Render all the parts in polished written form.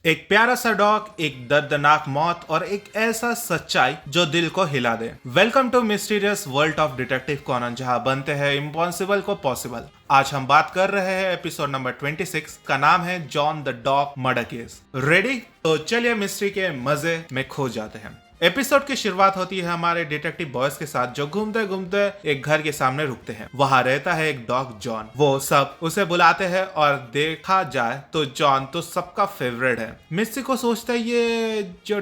एक प्यारा सा डॉग, एक दर्दनाक मौत और एक ऐसा सच्चाई जो दिल को हिला दे। Welcome to mysterious world of detective Conan, जहां बनते हैं इम्पॉसिबल को पॉसिबल। आज हम बात कर रहे हैं एपिसोड नंबर 26 का नाम है John the dog murder case. Ready? तो चलिए मिस्ट्री के मजे में खो जाते हैं। एपिसोड की शुरुआत होती है हमारे डिटेक्टिव बॉयज के साथ, जो घूमते घूमते एक घर के सामने रुकते हैं। वहां रहता है एक डॉग जॉन। वो सब उसे बुलाते हैं और देखा जाए तो जॉन तो सबका फेवरेट है। मिस्सी को सोचता है ये जो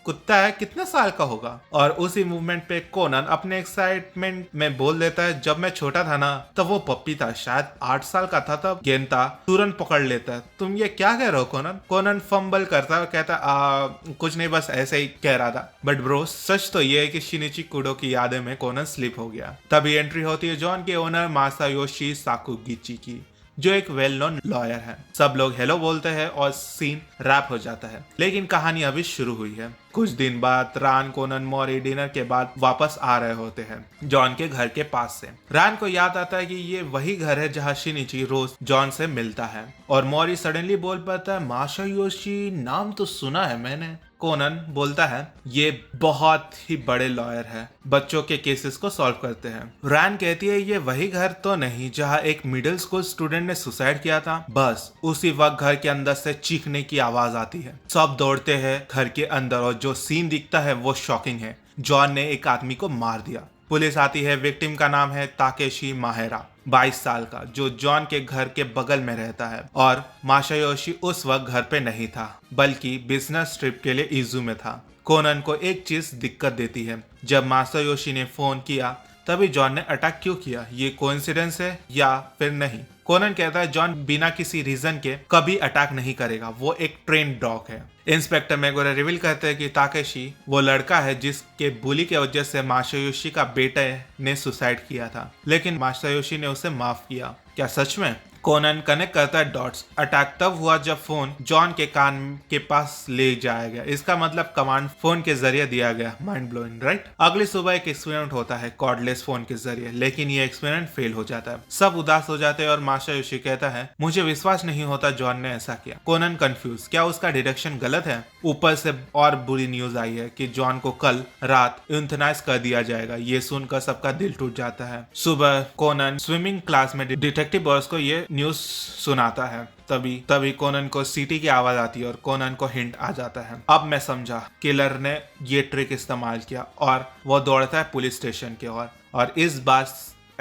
कुत्ता है कितने साल का होगा, और उसी मूवमेंट पे कोनन अपने एक्साइटमेंट में बोल देता है, जब मैं छोटा था ना तब वो पप्पी था, शायद 8 साल का था तब गेंदा तुरंत पकड़ लेता है। तुम ये क्या कह रहे हो कोनन? कोनन फंबल करता है, कहता कुछ नहीं, बस ऐसे ही कह रहा था। बट ब्रो, सच तो ये है कि शिनिची कुडो की यादें में कोनन स्लिप हो गया। तभी एंट्री होती है जॉन के ओनर मासायोशी साकुगिची की, जो एक वेल नोन लॉयर है। सब लोग हेलो बोलते हैं और सीन रैप हो जाता है। लेकिन कहानी अभी शुरू हुई है। कुछ दिन बाद रान, कोनन, मोरी डिनर के बाद वापस आ रहे होते हैं जॉन के घर के पास से। रान को याद आता है कि ये वही घर है जहाँ शिनिची रोज जॉन से मिलता है, और मोरी सडनली बोल पाता है, मासायोशी नाम तो सुना है मैंने। कोनन बोलता है, ये बहुत ही बड़े लॉयर है, बच्चों के केसेस को सॉल्व करते हैं। रैन कहती है, ये वही घर तो नहीं जहाँ एक मिडिल स्कूल स्टूडेंट ने सुसाइड किया था? बस उसी वक्त घर के अंदर से चीखने की आवाज आती है। सब दौड़ते हैं घर के अंदर और जो सीन दिखता है वो शॉकिंग है। जॉन ने एक आदमी को मार दिया। पुलिस आती है। विक्टिम का नाम है ताकेशी माहेरा, 22 साल का, जो जॉन के घर के बगल में रहता है। और मासायोशी उस वक्त घर पे नहीं था, बल्कि बिजनेस ट्रिप के लिए इजू में था। कोनन को एक चीज दिक्कत देती है, जब मासायोशी ने फोन किया तभी जॉन ने अटैक क्यों किया? ये कोइंसिडेंस है या फिर नहीं? कोनन कहता है, जॉन बिना किसी रीजन के कभी अटैक नहीं करेगा, वो एक ट्रेन डॉग है। इंस्पेक्टर मेगोरे रिवील करते हैं कि ताकेशी वो लड़का है जिसके बुली के वजह से मासायोशी का बेटे ने सुसाइड किया था, लेकिन मासायोशी ने उसे माफ किया। क्या सच में? कोनन कनेक्ट करता है डॉट्स। अटैक तब हुआ जब फोन जॉन के कान के पास ले जाया गया। इसका मतलब कमांड फोन के जरिए दिया गया। Mind blowing, right? अगली सुबह एक एक्सपेरिमेंट होता है कॉर्डलेस फोन के जरिए, लेकिन ये एक्सपेरिमेंट फेल हो जाता है। सब उदास हो जाते हैं और मासायोशी कहता है, मुझे विश्वास नहीं होता जॉन ने ऐसा किया। कोनन कंफ्यूज, क्या उसका डिडक्शन गलत है? ऊपर से और बुरी न्यूज आई है कि जॉन को कल रात यूथनाइज कर दिया जाएगा। ये सुनकर सबका दिल टूट जाता है। सुबह कोनन स्विमिंग क्लास में डिटेक्टिव बॉस को ये न्यूज सुनाता है। तभी कोनन को सीटी की आवाज आती है और कोनन को हिंट आ जाता है। अब मैं समझा, किलर ने ये ट्रिक इस्तेमाल किया, और वो दौड़ता है पुलिस स्टेशन की ओर। और इस बार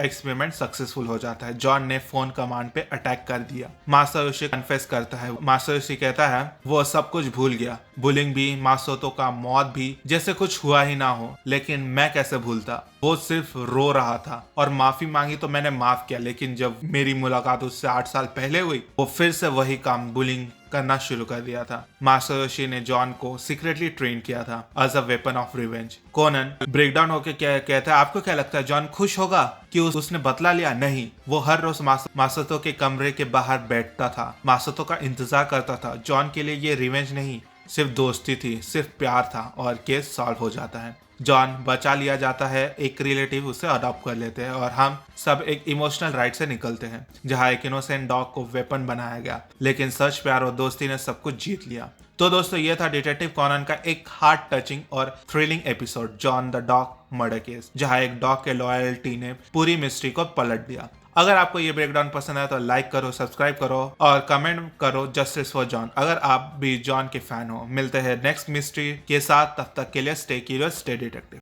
एक्सपेरिमेंट सक्सेसफुल हो जाता है। जॉन ने फोन कमांड पे अटैक कर दिया। मासायोशी कन्फेस करता है। मासायोशी कहता है वो सब कुछ भूल गया, बुलिंग भी, मासोतो का मौत भी, जैसे कुछ हुआ ही ना हो। लेकिन मैं कैसे भूलता? वो सिर्फ रो रहा था और माफी मांगी तो मैंने माफ किया, लेकिन जब मेरी मुलाकात उससे 8 साल पहले हुई, वो फिर से वही काम, बुलिंग करना शुरू कर दिया था। मासायोशी ने जॉन को सीक्रेटली ट्रेन किया था as a weapon of revenge. Conan breakdown होकर कहता है, आपको क्या लगता है जॉन खुश होगा कि उसने बदला लिया? नहीं, वो हर रोज मासोतो के कमरे के बाहर बैठता था, मासोतो का इंतजार करता था। जॉन के लिए ये रिवेंज नहीं, सिर्फ दोस्ती थी, सिर्फ प्यार था, और केस सॉल्व हो जाता है। जॉन बचा लिया जाता है, एक रिलेटिव उसे अडॉप्ट कर लेते हैं, और हम सब एक इमोशनल राइड से निकलते हैं जहां एक इनोसेंट डॉग को वेपन बनाया गया, लेकिन सच, प्यार और दोस्ती ने सब कुछ जीत लिया। तो दोस्तों, ये था डिटेक्टिव कॉनन का एक हार्ट टचिंग और thrilling episode, John the dog murder case, जहां एक डॉग के लॉयल्टी ने पूरी मिस्ट्री को पलट दिया। अगर आपको ये ब्रेकडाउन पसंद आया तो लाइक करो, सब्सक्राइब करो और कमेंट करो जस्टिस फॉर जॉन, अगर आप भी जॉन के फैन हो। मिलते हैं नेक्स्ट मिस्ट्री के साथ, तब तक के लिए स्टे क्यूरियस, स्टे डिटेक्टिव।